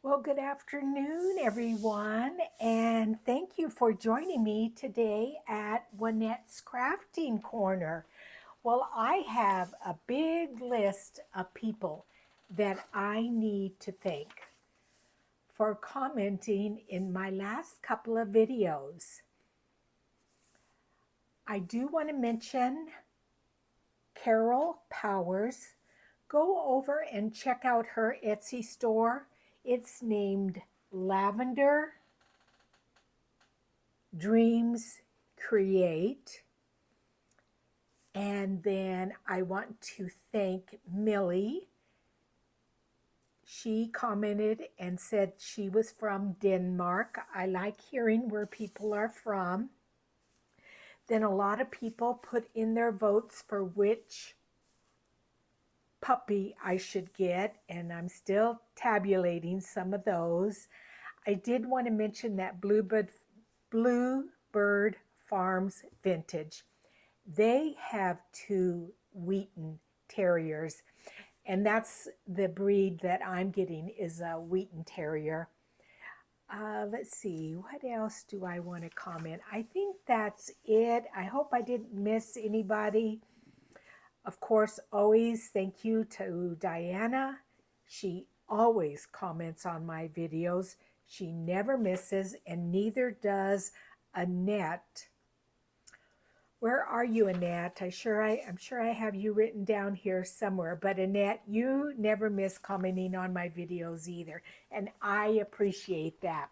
Well, good afternoon, everyone, and thank you for joining me today at Juanette's Crafting Corner. Well, I have a big list of people that I need to thank for commenting in my last couple of videos. I do want to mention Carol Powers. Go over and check out her Etsy store. It's named Lavender Dreams Create. And then I want to thank Millie. She commented and said she was from Denmark. I like hearing where people are from. Then a lot of people put in their votes for which puppy I should get, and I'm still tabulating some of those. I did want to mention that Bluebird Farms Vintage. They have two Wheaton Terriers, and that's the breed that I'm getting is a Wheaton Terrier. Let's see, what else do I want to comment? I think that's it. I hope I didn't miss anybody. Of course, always thank you to Diana. She always comments on my videos. She never misses, and neither does Annette. Where are you, Annette? I'm sure I have you written down here somewhere. But Annette, you never miss commenting on my videos either, and I appreciate that.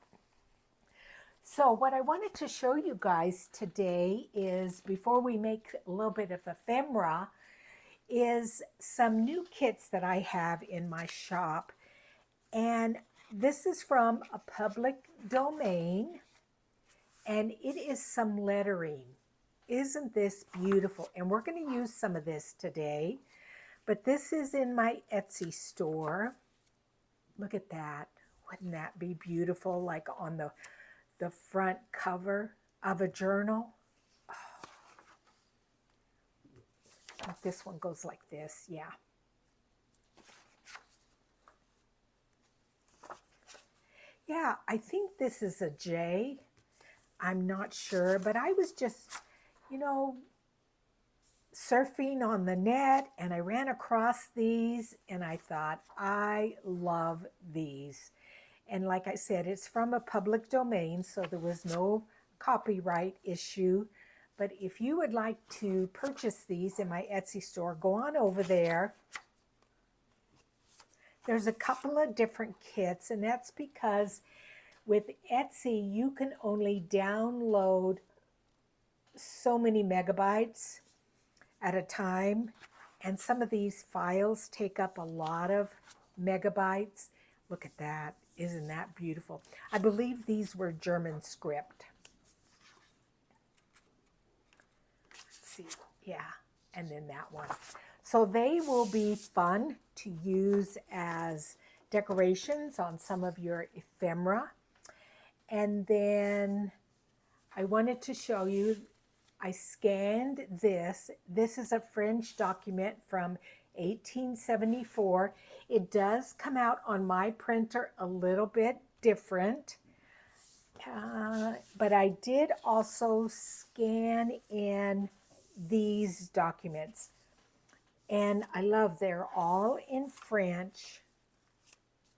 So what I wanted to show you guys today is, before we make a little bit of ephemera, is some new kits that I have in my shop. And this is from a public domain, and it is some lettering. Isn't this beautiful? And we're going to use some of this today, but this is in my Etsy store. Look at that. Wouldn't that be beautiful, like on the front cover of a journal? This one goes like this, yeah. Yeah, I think this is a J. I'm not sure, but I was just, surfing on the net, and I ran across these, and I thought, I love these. And like I said, it's from a public domain, so there was no copyright issue. But if you would like to purchase these in my Etsy store, go on over there. There's a couple of different kits, and that's because with Etsy, you can only download so many megabytes at a time, and some of these files take up a lot of megabytes. Look at that. Isn't that beautiful? I believe these were German script. Let's see. Yeah, and then that one. So they will be fun to use as decorations on some of your ephemera. And then I wanted to show you, I scanned this. This is a French document from 1874. It does come out on my printer a little bit different, but I did also scan in these documents. And I love, they're all in French.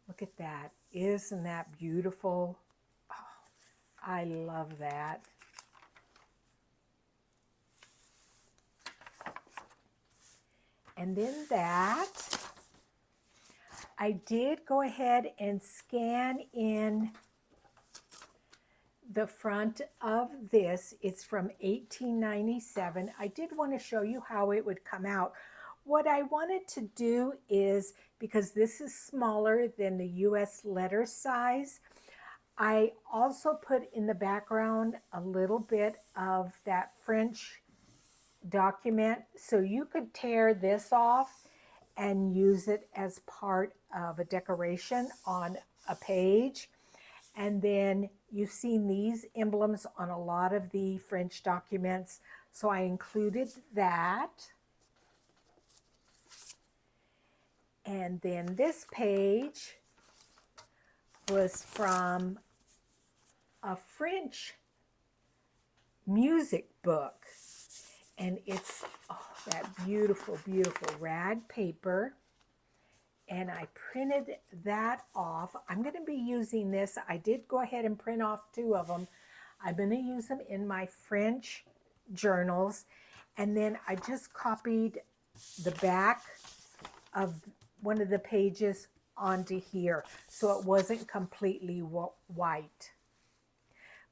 Look at that. Isn't that beautiful? Oh, I love that. And then that, I did go ahead and scan in the front of this. It's from 1897. I did want to show you how it would come out. What I wanted to do is, because this is smaller than the US letter size, I also put in the background a little bit of that French document, so you could tear this off and use it as part of a decoration on a page. And then you've seen these emblems on a lot of the French documents, so I included that. And then this page was from a French music book. And it's that beautiful, beautiful rag paper. And I printed that off. I'm going to be using this. I did go ahead and print off 2 of them. I'm going to use them in my French journals. And then I just copied the back of one of the pages onto here, so it wasn't completely white.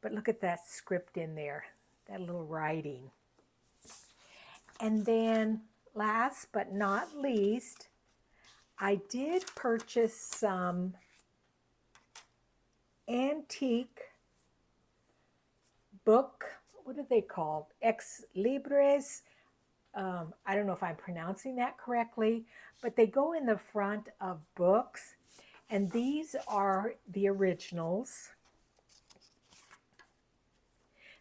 But look at that script in there, that little writing. And then last but not least, I did purchase some antique book, what are they called? Ex Libris. I don't know if I'm pronouncing that correctly, but they go in the front of books. And these are the originals.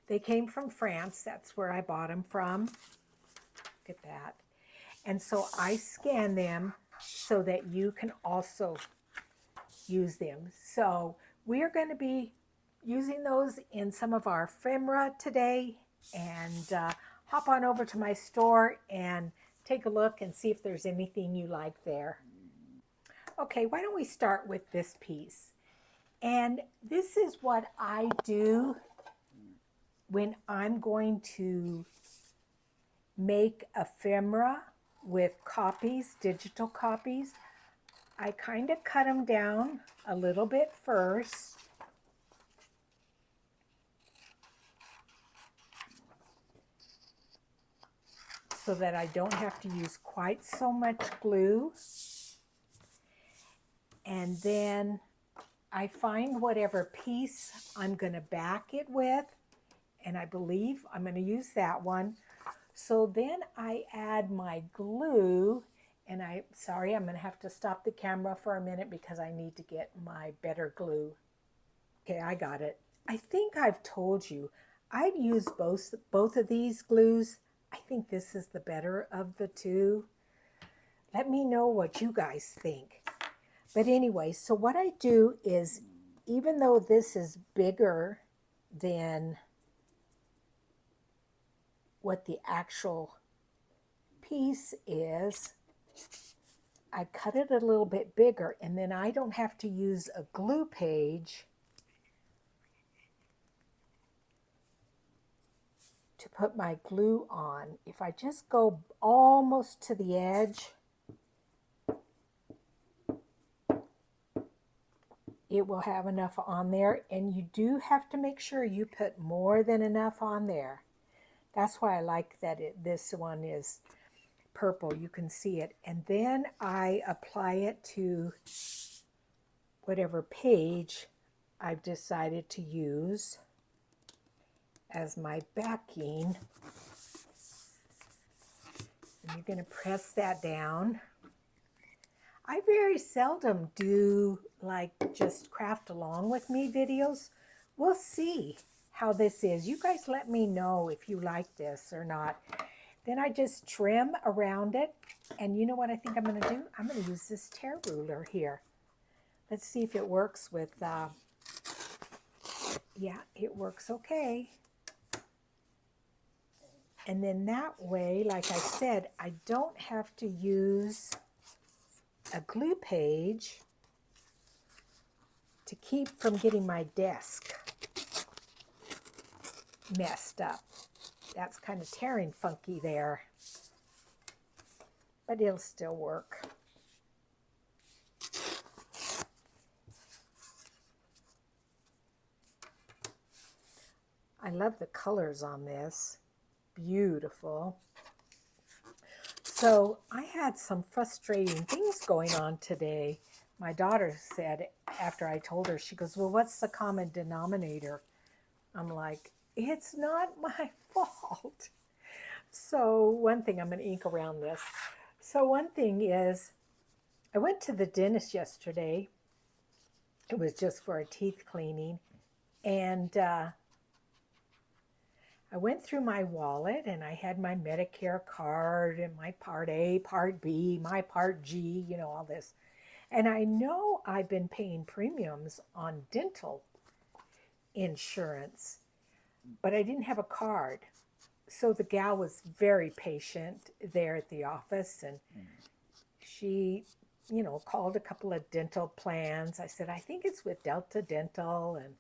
They came from France. That's where I bought them from. Look at that. And so I scan them so that you can also use them. So we are going to be using those in some of our ephemera today. And hop on over to my store and take a look and see if there's anything you like there. Okay, why don't we start with this piece? And this is what I do when I'm going to make ephemera with copies, digital copies. I kind of cut them down a little bit first. So that I don't have to use quite so much glue. And then I find whatever piece I'm going to back it with, and I believe I'm going to use that one. So then I add my glue, and I'm going to have to stop the camera for a minute because I need to get my better glue. Okay, I got it. I think I've told you, I've used both of these glues. I think this is the better of the 2. Let me know what you guys think. But anyway, so what I do is, even though this is bigger than what the actual piece is, I cut it a little bit bigger, and then I don't have to use a glue page to put my glue on. If I just go almost to the edge, it will have enough on there, and you do have to make sure you put more than enough on there. That's why I like that this one is purple. You can see it. And then I apply it to whatever page I've decided to use as my backing. And you're going to press that down. I very seldom do like just craft along with me videos. We'll see how this is. You guys let me know if you like this or not. Then I just trim around it. And you know what I think I'm going to do? I'm going to use this tear ruler here. Let's see if it works with, yeah, it works okay. And then that way, like I said, I don't have to use a glue page to keep from getting my desk messed up. That's kind of tearing funky there, but it'll still work. I love the colors on this. Beautiful. So I had some frustrating things going on today. My daughter said, after I told her, she goes, well, what's the common denominator? I'm like, it's not my fault. So one thing, I'm going to ink around this. So one thing is, I went to the dentist yesterday. It was just for a teeth cleaning. And I went through my wallet, and I had my Medicare card and my Part A, Part B, my Part G, you know, all this. And I know I've been paying premiums on dental insurance, but I didn't have a card. So the gal was very patient there at the office, and she, called a couple of dental plans. I said, I think it's with Delta Dental. And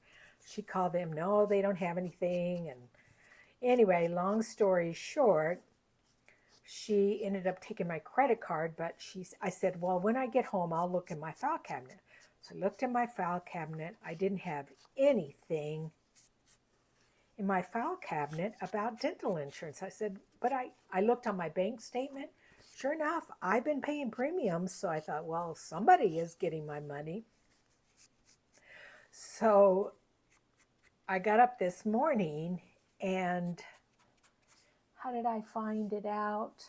she called them, no, they don't have anything. And anyway, long story short, she ended up taking my credit card, but I said, well, when I get home, I'll look in my file cabinet. So I looked in my file cabinet. I didn't have anything in my file cabinet about dental insurance. I said, but I looked on my bank statement. Sure enough, I've been paying premiums. So I thought, well, somebody is getting my money. So I got up this morning, and how did I find it out?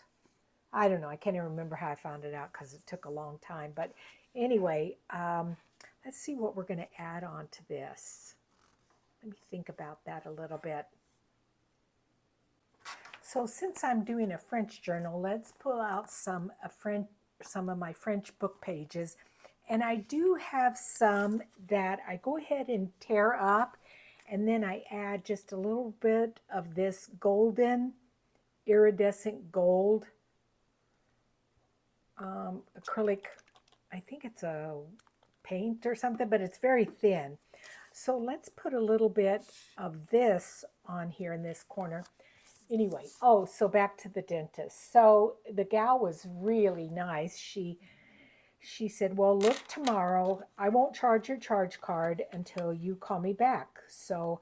I don't know. I can't even remember how I found it out because it took a long time. But anyway, let's see what we're going to add on to this. Let me think about that a little bit. So since I'm doing a French journal, let's pull out some of my French book pages. And I do have some that I go ahead and tear up, and then I add just a little bit of this golden iridescent gold acrylic. I think it's a paint or something, but it's very thin. So let's put a little bit of this on here in this corner. Anyway, so back to the dentist. So the gal was really nice. She said, well, look, tomorrow, I won't charge your charge card until you call me back. So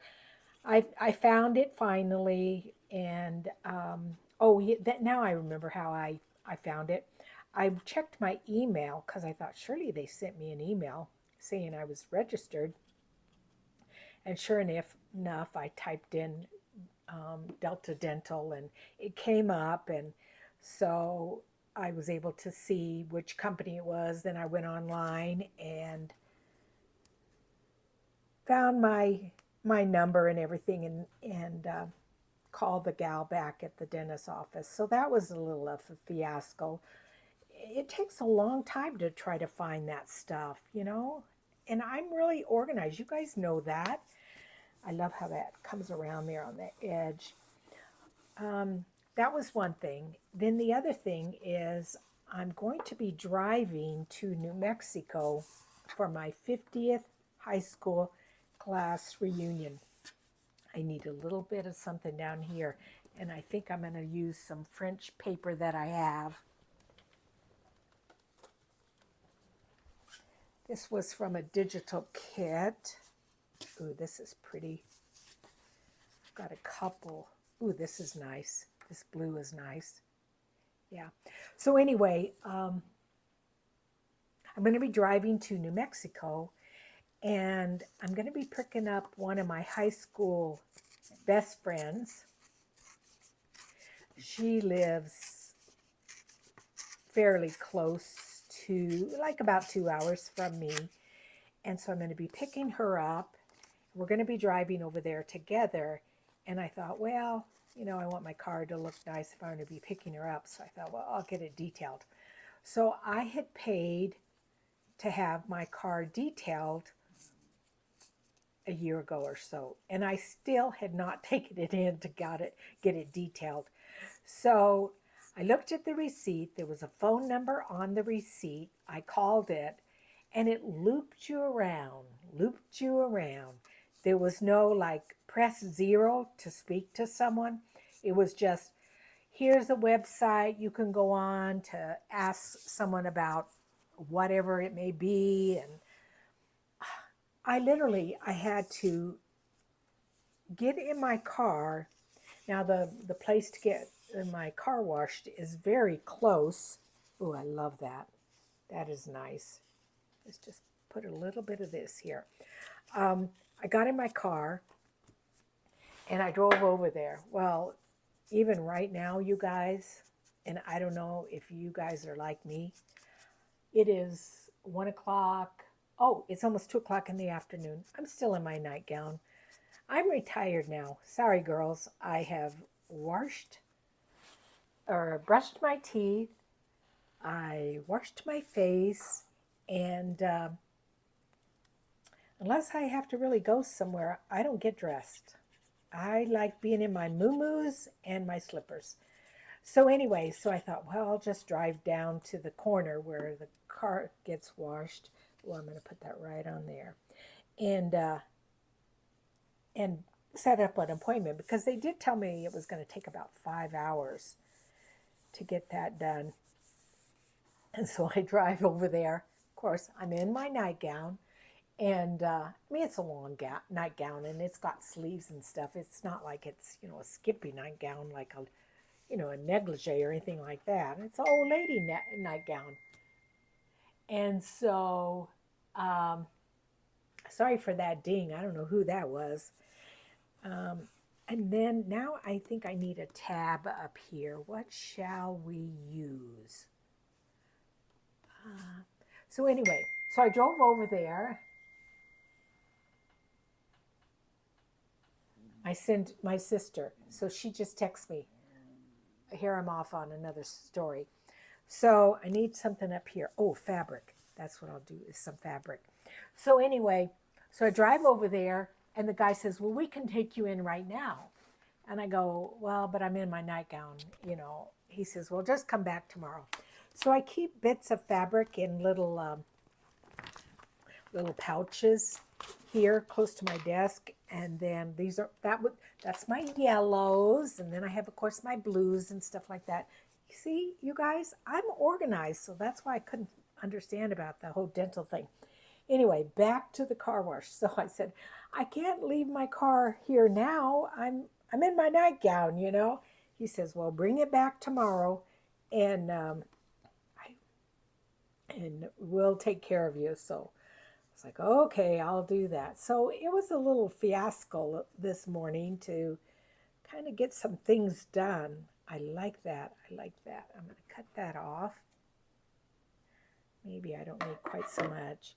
I found it finally, and now I remember how I found it. I checked my email because I thought surely they sent me an email saying I was registered. And sure enough, I typed in Delta Dental, and it came up, and so I was able to see which company it was. Then I went online and found my number and everything, and called the gal back at the dentist's office. So that was a little of a fiasco. It takes a long time to try to find that stuff, and I'm really organized. You guys know that. I love how that comes around there on the edge. That was one thing. Then the other thing is I'm going to be driving to New Mexico for my 50th high school class reunion. I need a little bit of something down here, and I think I'm going to use some French paper that I have. This was from a digital kit. Ooh, this is pretty. I've got a couple. Ooh, this is nice. This blue is nice. Yeah. So anyway, I'm going to be driving to New Mexico, and I'm going to be picking up one of my high school best friends. She lives fairly close to, like about 2 hours from me. And so I'm going to be picking her up. We're going to be driving over there together. And I thought, well, I want my car to look nice if I'm going to be picking her up. So I thought, well, I'll get it detailed. So I had paid to have my car detailed a year ago or so. And I still had not taken it in to get it detailed. So I looked at the receipt. There was a phone number on the receipt. I called it, and it looped you around. There was no press 0 to speak to someone. It was just, here's a website you can go on to ask someone about whatever it may be. And I had to get in my car. Now the place to get my car washed is very close. Oh, I love that. That is nice. Let's just put a little bit of this here. I got in my car and I drove over there. Well, even right now, you guys, and I don't know if you guys are like me, it is 1 o'clock. Oh, it's almost 2 o'clock in the afternoon. I'm still in my nightgown. I'm retired now. Sorry, girls. I have brushed my teeth. I washed my face, And unless I have to really go somewhere, I don't get dressed. I like being in my muumuus and my slippers. So anyway, so I thought, well, I'll just drive down to the corner where the car gets washed. Well, I'm going to put that right on there. And set up an appointment because they did tell me it was going to take about 5 hours to get that done. And so I drive over there. Of course, I'm in my nightgown. And I mean, it's a long nightgown, and it's got sleeves and stuff. It's not like it's, a skimpy nightgown like a negligee or anything like that. It's an old lady nightgown. And so, sorry for that ding. I don't know who that was. And then now I think I need a tab up here. What shall we use? So anyway, so I drove over there. I sent my sister, so she just texts me. Here I'm off on another story. So I need something up here. Oh, fabric. That's what I'll do, is some fabric. So anyway, so I drive over there, and the guy says, well, we can take you in right now. And I go, well, but I'm in my nightgown, He says, well, just come back tomorrow. So I keep bits of fabric in little pouches here close to my desk. And then that's my yellows. And then I have, of course, my blues and stuff like that. You see, you guys, I'm organized. So that's why I couldn't understand about the whole dental thing. Anyway, back to the car wash. So I said, I can't leave my car here now. I'm in my nightgown, He says, well, bring it back tomorrow, and we'll take care of you. So it's like, okay, I'll do that. So it was a little fiasco this morning to kind of get some things done. I like that. I'm going to cut that off. Maybe I don't need quite so much.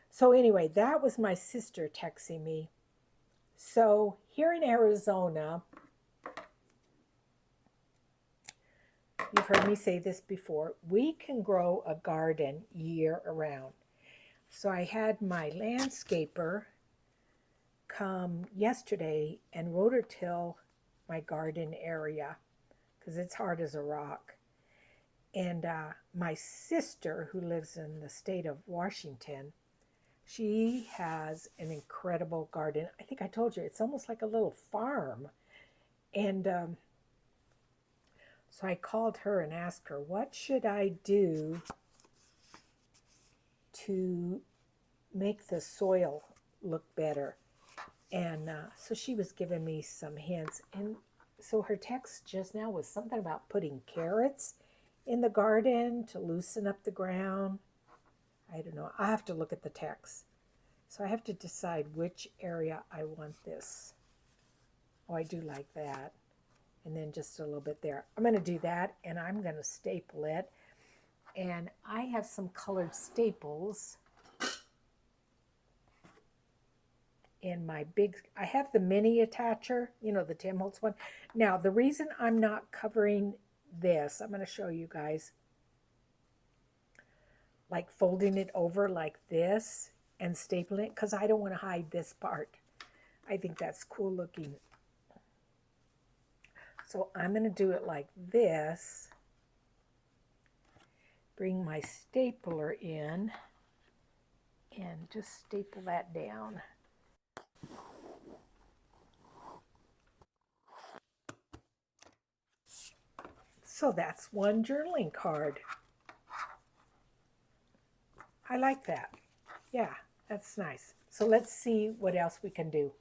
So anyway, that was my sister texting me. So here in Arizona, you've heard me say this before, we can grow a garden year around. So I had my landscaper come yesterday and rototill my garden area because it's hard as a rock. And my sister, who lives in the state of Washington, she has an incredible garden. I think I told you, it's almost like a little farm. And so I called her and asked her, what should I do to make the soil look better? And so she was giving me some hints. And so her text just now was something about putting carrots in the garden to loosen up the ground. I don't know. I have to look at the text. So I have to decide which area I want this. Oh, I do like that. And then just a little bit there. I'm going to do that, and I'm going to staple it. And I have some colored staples in my I have the mini attacher, the Tim Holtz one. Now, the reason I'm not covering this, I'm going to show you guys, like folding it over like this and stapling it, because I don't want to hide this part. I think that's cool looking. So I'm going to do it like this. Bring my stapler in and just staple that down. So that's one journaling card. I like that. Yeah, that's nice. So let's see what else we can do.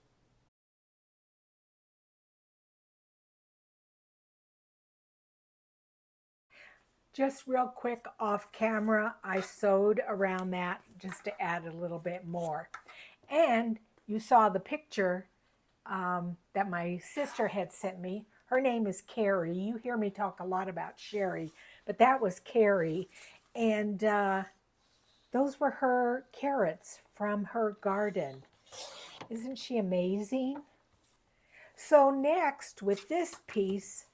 Just real quick off camera, I sewed around that just to add a little bit more. And you saw the picture that my sister had sent me. Her name is Carrie. You hear me talk a lot about Sherry, but that was Carrie. And those were her carrots from her garden. Isn't she amazing? So next, with this piece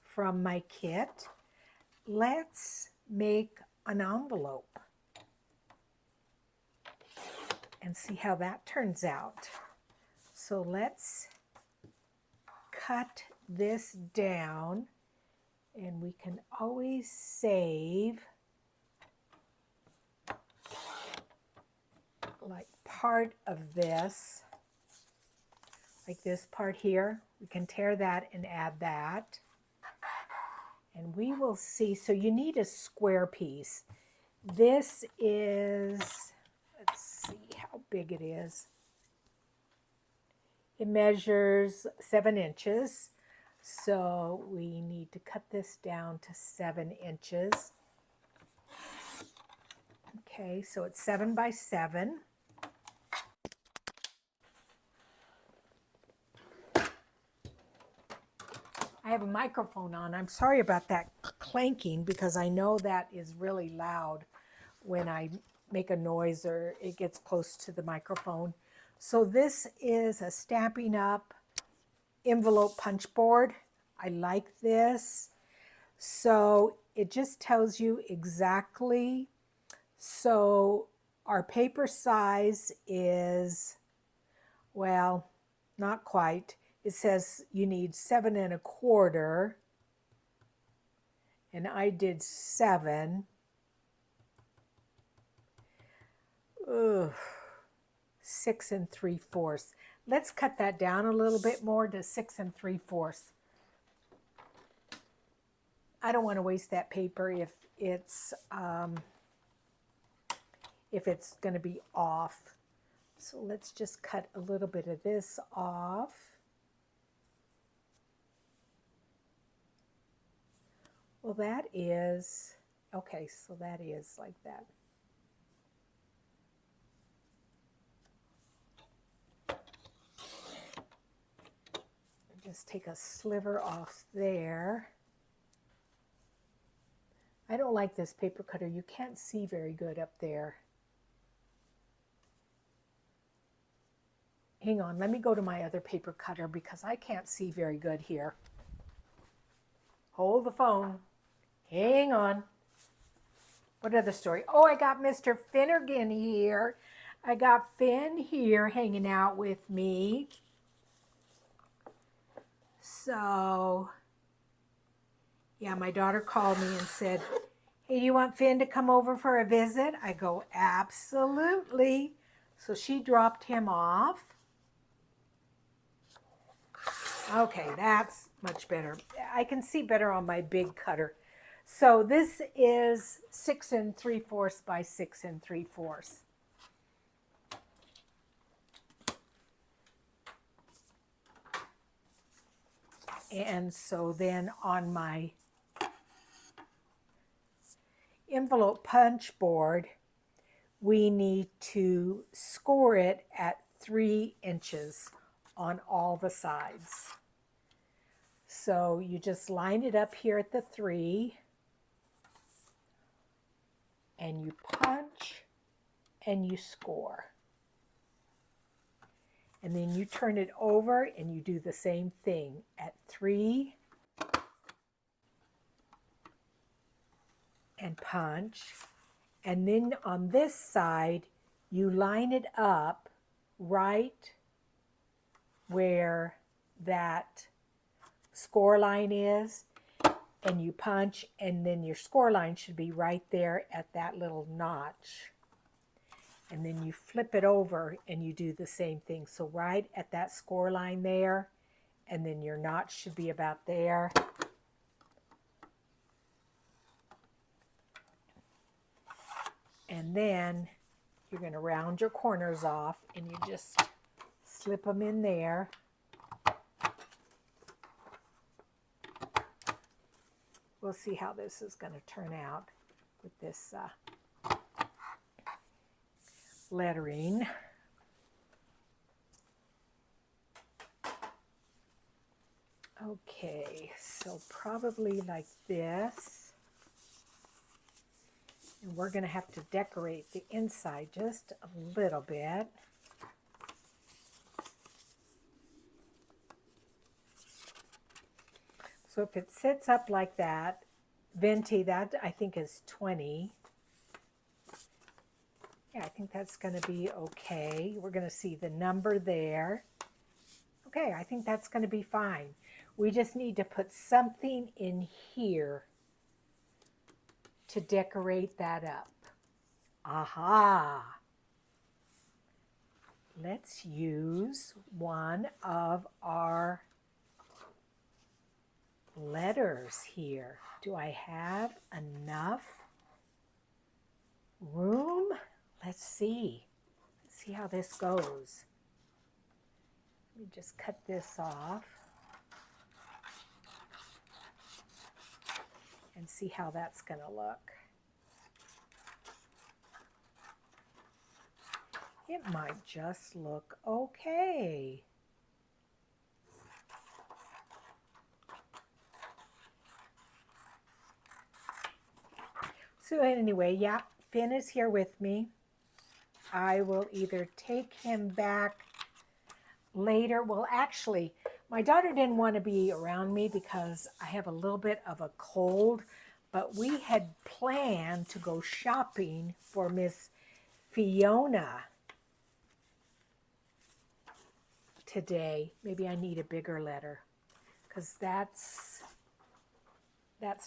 from my kit, let's make an envelope. and see how that turns out. So let's cut this down, and we can always save like part of this, like this part here. We can tear that and add that. And we will see, so you need a square piece. This is, let's see how big it is. It measures 7 inches. So we need to cut this down to 7 inches. Okay, so it's 7 by 7. I have a microphone on. I'm sorry about that clanking because I know that is really loud when I make a noise or it gets close to the microphone. So this is a Stampin' Up! Envelope punch board. I like this. So it just tells you exactly. So our paper size is, well, not quite. It says you need 7 1/4, and I did 7. Ugh, 6 3/4. Let's cut that down a little bit more to 6 3/4. I don't want to waste that paper if it's going to be off. So let's just cut a little bit of this off. Well, that is, okay, so that is like that. Just take a sliver off there. I don't like this paper cutter. You can't see very good up there. Hang on, let me go to my other paper cutter because I can't see very good here. Hold the phone. Hang on. What other story? Oh, I got Mr. Finnegan here. I got Finn here hanging out with me. So, yeah, my daughter called me and said, hey, do you want Finn to come over for a visit? I go, absolutely. So she dropped him off. Okay, that's much better. I can see better on my big cutter. So this is 6 3/4 by 6 3/4. And so then on my envelope punch board, we need to score it at 3 inches on all the sides. So you just line it up here at the 3, and you punch and you score. And then you turn it over and you do the same thing at 3 and punch. And then on this side, you line it up right where that score line is, and you punch, and then your score line should be right there at that little notch. And then you flip it over and you do the same thing. So right at that score line there, and then your notch should be about there. And then you're going to round your corners off and you just slip them in there. We'll see how this is going to turn out with this lettering. Okay, so probably like this. And we're going to have to decorate the inside just a little bit. So if it sits up like that, Venti, that I think is 20. Yeah, I think think that's going to be okay. We're going to see the number there. Okay, I think that's going to be fine. We just need to put something in here to decorate that up. Aha! Let's use one of our letters here. Do I have enough room? Let's see. Let's see how this goes. Let me just cut this off and see how that's going to look. It might just look okay. So anyway, yeah, Finn is here with me. I will either take him back later. Well, actually, my daughter didn't want to be around me because I have a little bit of a cold, but we had planned to go shopping for Miss Fiona today. Maybe I need a bigger letter because that's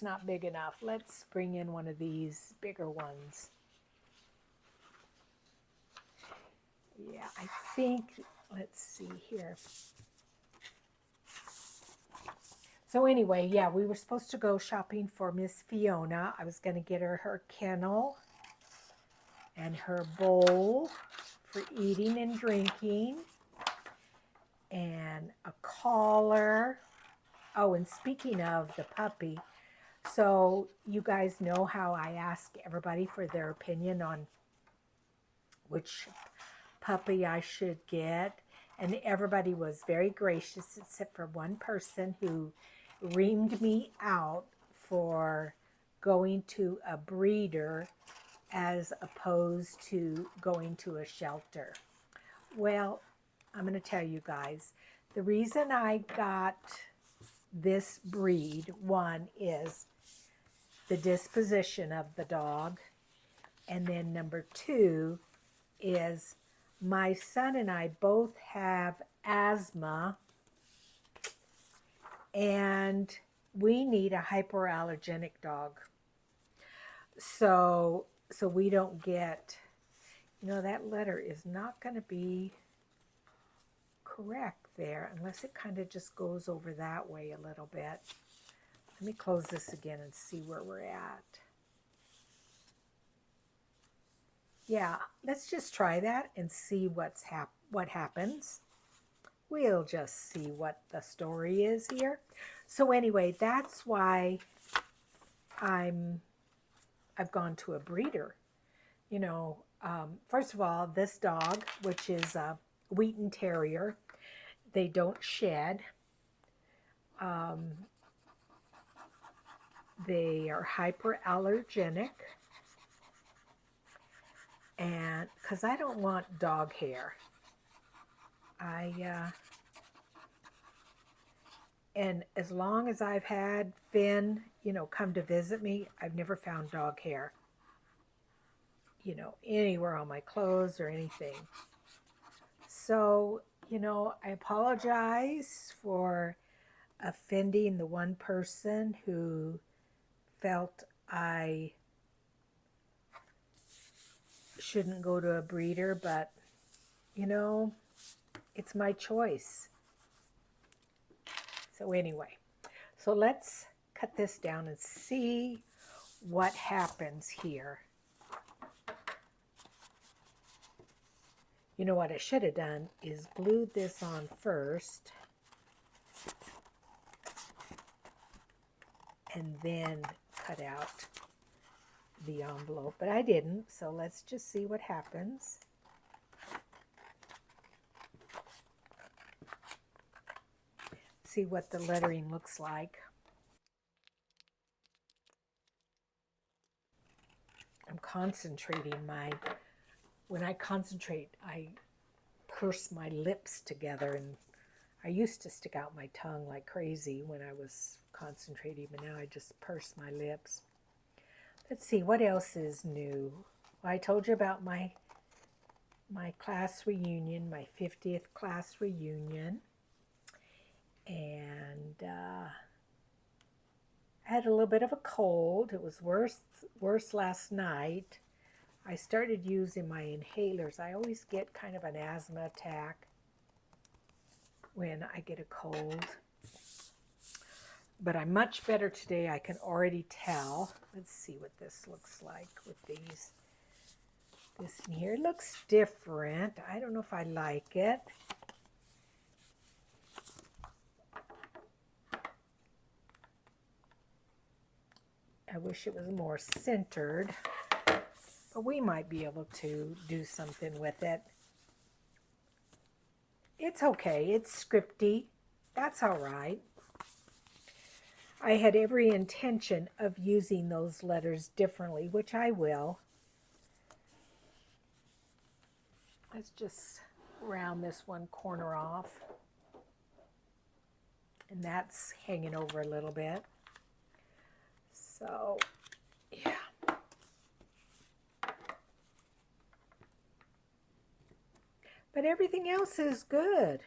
not big enough. Let's bring in one of these bigger ones. Yeah, I think, let's see here. So anyway, yeah, we were supposed to go shopping for Miss Fiona. I was going to get her kennel and her bowl for eating and drinking and a collar. Oh, and speaking of the puppy, so you guys know how I ask everybody for their opinion on which puppy I should get, and everybody was very gracious except for one person who reamed me out for going to a breeder as opposed to going to a shelter. Well, I'm going to tell you guys, the reason I got this breed, one is the disposition of the dog, and then number two is my son and I both have asthma, and we need a hypoallergenic dog. So we don't get, that letter is not going to be correct there unless it kind of just goes over that way a little bit. Let me close this again and see where we're at. Yeah, let's just try that and see what happens. We'll just see what the story is here. So anyway, that's why I've gone to a breeder. First of all, this dog, which is a Wheaten Terrier, they don't shed. They are hyperallergenic. And because I don't want dog hair. And as long as I've had Finn, come to visit me, I've never found dog hair, anywhere on my clothes or anything. So, I apologize for offending the one person who felt I shouldn't go to a breeder, but, it's my choice. So anyway, so let's cut this down and see what happens here. What I should have done is glued this on first and then cut out the envelope, but I didn't, so let's just see what happens. See what the lettering looks like. I'm concentrating when I concentrate, I purse my lips together, and I used to stick out my tongue like crazy when I was concentrating, but now I just purse my lips. Let's see, what else is new? Well, I told you about my my class reunion, my 50th class reunion. And I had a little bit of a cold. It was worse last night. I started using my inhalers. I always get kind of an asthma attack when I get a cold. But I'm much better today. I can already tell. Let's see what this looks like with these. This in here looks different. I don't know if I like it. I wish it was more centered, but we might be able to do something with it. It's okay. It's scripty. That's all right. I had every intention of using those letters differently, which I will. Let's just round this one corner off. And that's hanging over a little bit. So, yeah. But everything else is good.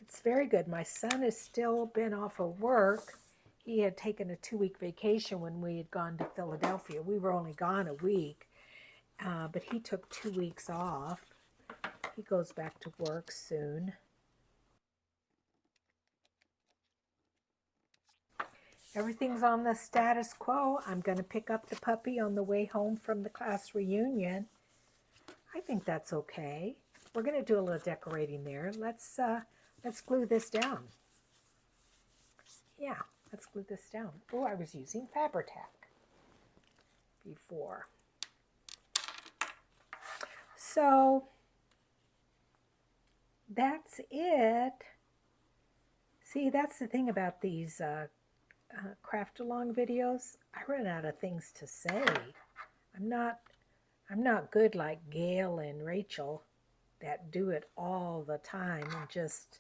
It's very good. My son has still been off of work. He had taken a 2-week vacation when we had gone to Philadelphia. We were only gone a week, but he took 2 weeks off. He goes back to work soon. Everything's on the status quo. I'm going to pick up the puppy on the way home from the class reunion. I think that's okay. We're going to do a little decorating there. Let's glue this down. Yeah, let's glue this down. Oh, I was using Fabri-Tac before. So that's it. See, that's the thing about these craft along videos. I run out of things to say. I'm not good like Gail and Rachel that do it all the time and just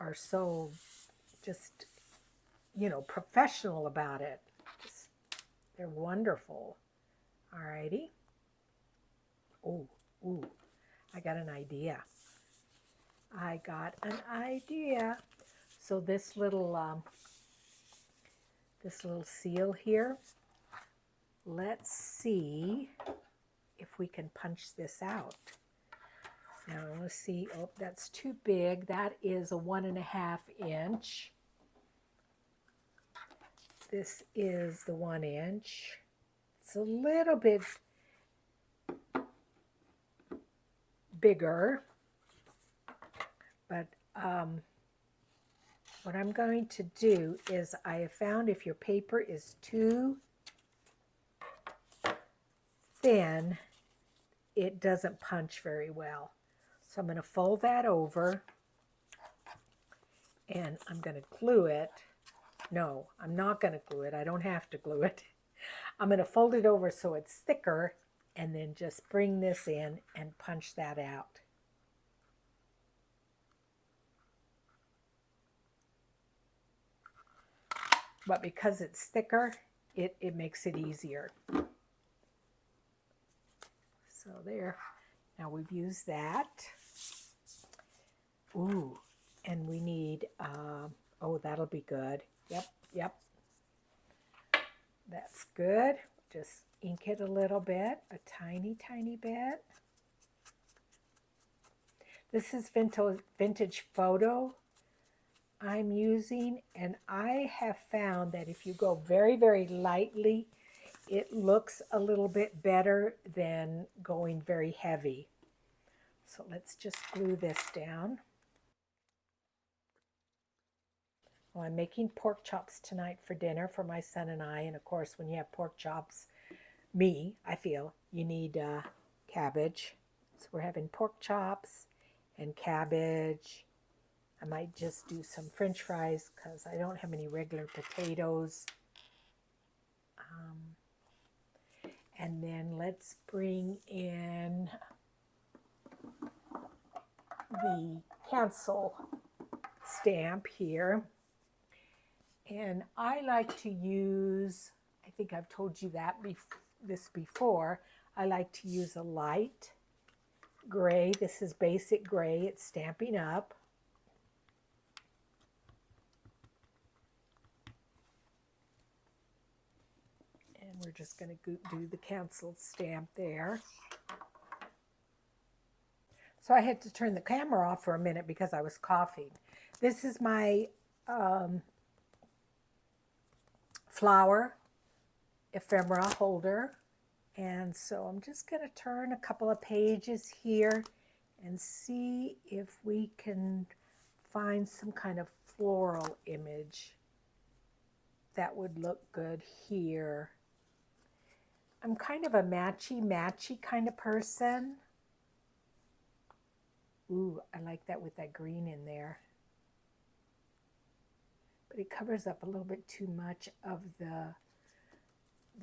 are so just, you know, professional about it. They're wonderful. Alrighty. Ooh, I got an idea. So this little seal here, let's see if we can punch this out. Now let's see. Oh, that's too big. That is a 1.5 inch. This is the 1 inch. It's a little bit bigger, but what I'm going to do is I have found if your paper is too thin, it doesn't punch very well. So I'm going to fold that over and I'm going to glue it. No, I'm not going to glue it. I don't have to glue it. I'm going to fold it over so it's thicker and then just bring this in and punch that out. But because it's thicker, it makes it easier. So there. Now we've used that. Ooh, and we need, oh, that'll be good. Yep. That's good. Just ink it a little bit, a tiny bit. This is vintage photo I'm using, and I have found that if you go very, very lightly, it looks a little bit better than going very heavy. So let's just glue this down. Well, I'm making pork chops tonight for dinner for my son and I, and of course when you have pork chops, I feel you need cabbage. So we're having pork chops and cabbage. I might just do some French fries because I don't have any regular potatoes. And then let's bring in the cancel stamp here. And I like to use, I think I've told you that this before, I like to use a light gray. This is basic gray. It's Stampin' Up. And we're just going to do the canceled stamp there. So I had to turn the camera off for a minute because I was coughing. This is my flower ephemera holder. And so I'm just going to turn a couple of pages here and see if we can find some kind of floral image that would look good here. I'm kind of a matchy kind of person. Ooh, I like that with that green in there. But it covers up a little bit too much of the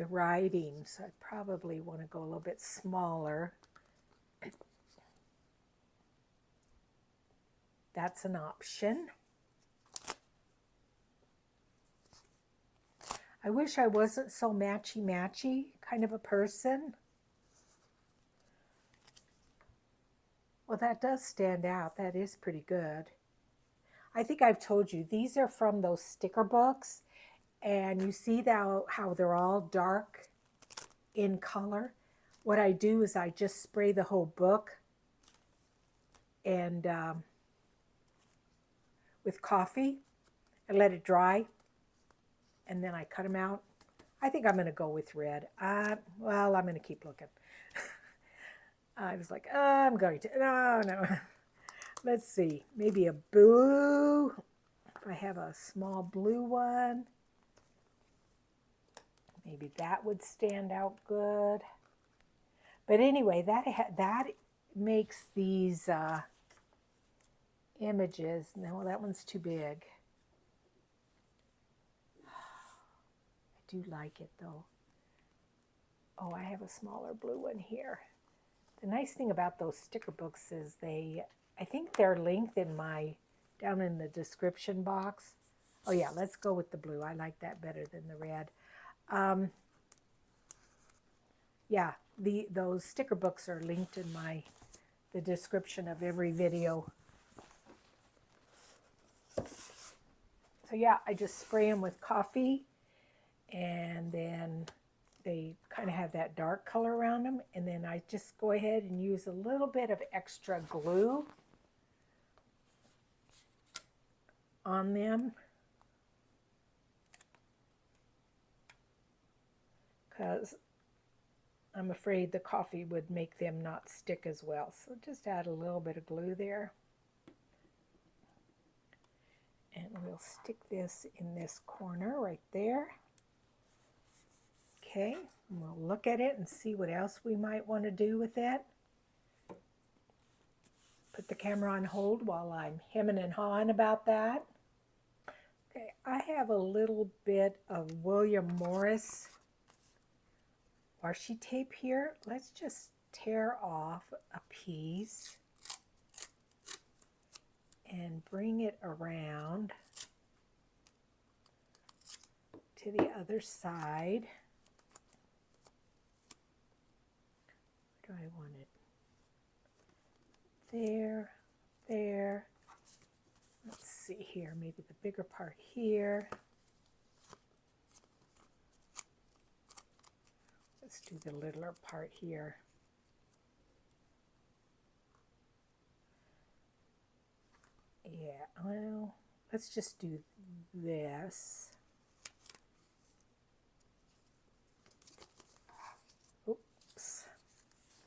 writing, so I probably want to go a little bit smaller. That's an option. I wish I wasn't so matchy kind of a person. Well, that does stand out. That is pretty good. I think I've told you, these are from those sticker books, and you see how they're all dark in color. What I do is I just spray the whole book and with coffee and let it dry, and then I cut them out. I think I'm going to go with red. Well, I'm going to keep looking. I was like, I'm going to, no. Let's see, maybe a blue. If I have a small blue one, maybe that would stand out good. But anyway, that makes these images. No, that one's too big. I do like it though. Oh, I have a smaller blue one here. The nice thing about those sticker books is I think they're linked down in the description box. Oh yeah, let's go with the blue. I like that better than the red. Yeah, those sticker books are linked in the description of every video. So yeah, I just spray them with coffee, and then they kind of have that dark color around them, and then I just go ahead and use a little bit of extra glue on them, because I'm afraid the coffee would make them not stick as well. So just add a little bit of glue there. And we'll stick this in this corner right there. Okay, and we'll look at it and see what else we might want to do with it. Put the camera on hold while I'm hemming and hawing about that. Okay, I have a little bit of William Morris washi tape here. Let's just tear off a piece and bring it around to the other side. Do I want it? There. Let's see here, maybe the bigger part here. Let's do the littler part here. Yeah, well, let's just do this. Oops.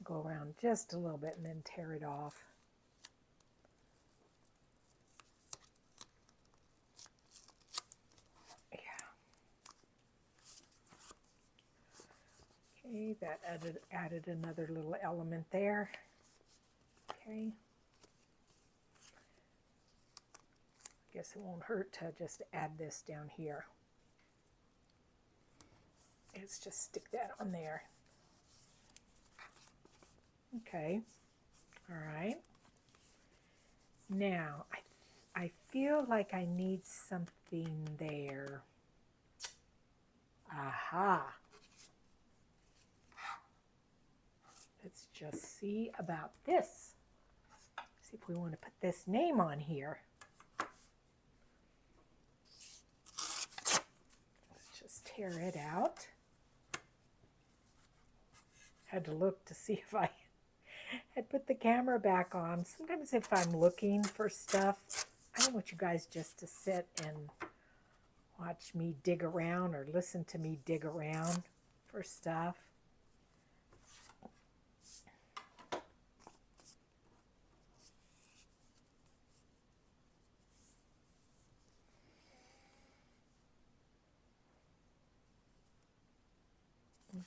Go around just a little bit and then tear it off. Yeah. Okay, that added another little element there. Okay. Guess it won't hurt to just add this down here. Let's just stick that on there. Okay, all right. Now, I feel like I need something there. Aha. just see about this. See if we want to put this name on here. Let's just tear it out. Had to look to see if I had put the camera back on. Sometimes if I'm looking for stuff, I don't want you guys just to sit and watch me dig around or listen to me dig around for stuff.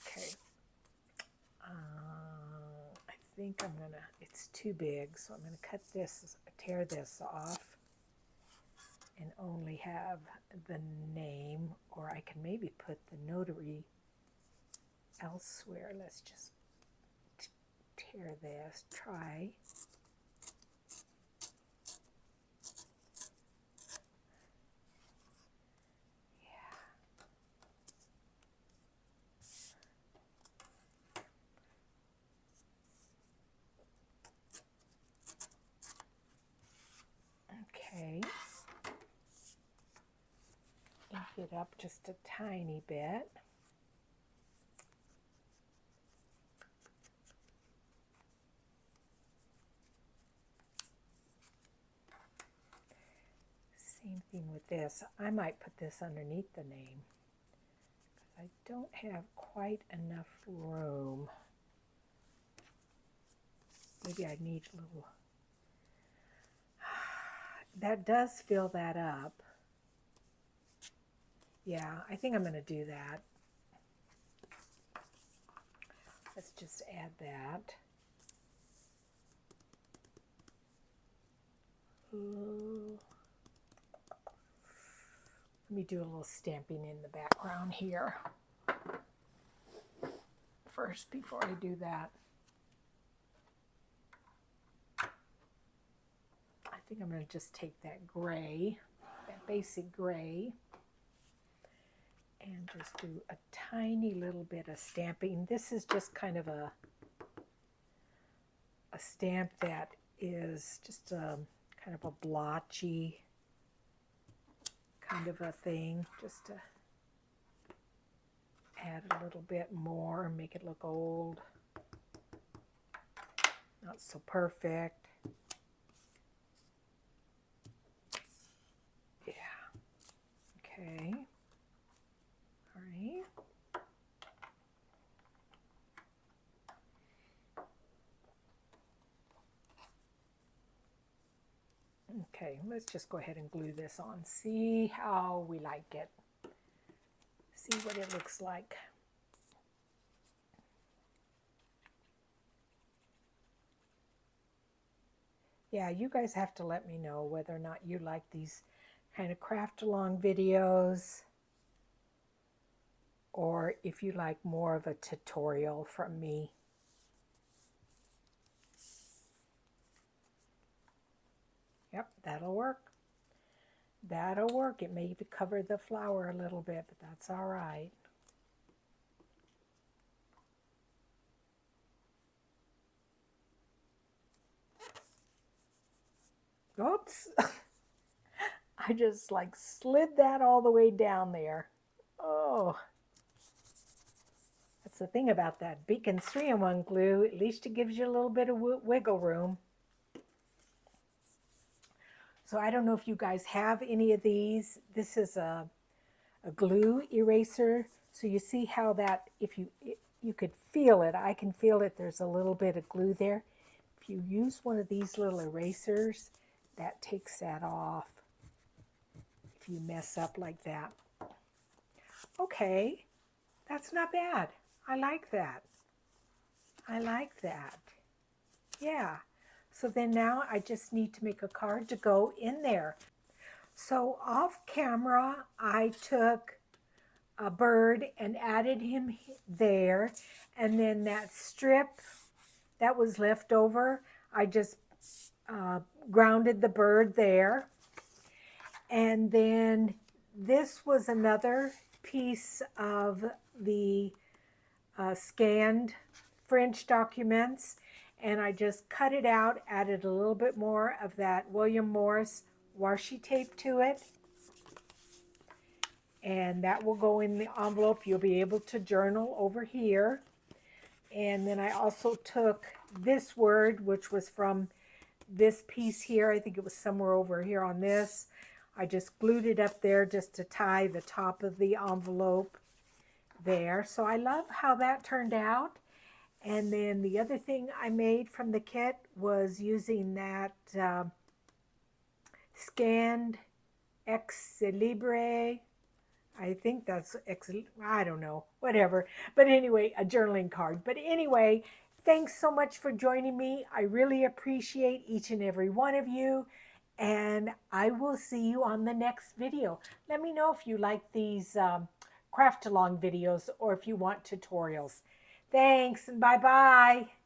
Okay. I think I'm gonna, it's too big, so I'm gonna cut this, tear this off and only have the name, or I can maybe put the notary elsewhere. Let's just tear this, try. Okay, ink it up just a tiny bit. Same thing with this. I might put this underneath the name because I don't have quite enough room. Maybe I need a little. That does fill that up. Yeah, I think I'm going to do that. Let's just add that. Ooh. Let me do a little stamping in the background here first before I do that. I think I'm going to just take that gray, that basic gray, and just do a tiny little bit of stamping. This is just kind of a stamp that is just a kind of a blotchy kind of a thing, just to add a little bit more and make it look old. Not so perfect. Yeah. Okay. All right. Okay, let's just go ahead and glue this on. See how we like it. See what it looks like. Yeah, you guys have to let me know whether or not you like these kind of craft along videos, or if you like more of a tutorial from me. Yep, that'll work. That'll work. It may cover the flower a little bit, but that's all right. Oops. I just like slid that all the way down there. Oh. That's the thing about that Beacons 3-in-1 glue. At least it gives you a little bit of wiggle room. So I don't know if you guys have any of these. This is a glue eraser. So you see how that, if you could feel it, I can feel it, there's a little bit of glue there. If you use one of these little erasers, that takes that off if you mess up like that. Okay, that's not bad. I like that. I like that. Yeah. So then now I just need to make a card to go in there. So off camera, I took a bird and added him there. And then that strip that was left over, I just grounded the bird there. And then this was another piece of the scanned French documents. and I just cut it out, added a little bit more of that William Morris washi tape to it. And that will go in the envelope. You'll be able to journal over here. And then I also took this word, which was from this piece here. I think it was somewhere over here on this. I just glued it up there just to tie the top of the envelope there. So I love how that turned out. And then the other thing I made from the kit was using that scanned Ex Libre. I think that's, I don't know, whatever. But anyway, a journaling card. But anyway, thanks so much for joining me. I really appreciate each and every one of you. And I will see you on the next video. Let me know if you like these craft along videos or if you want tutorials. Thanks and bye-bye.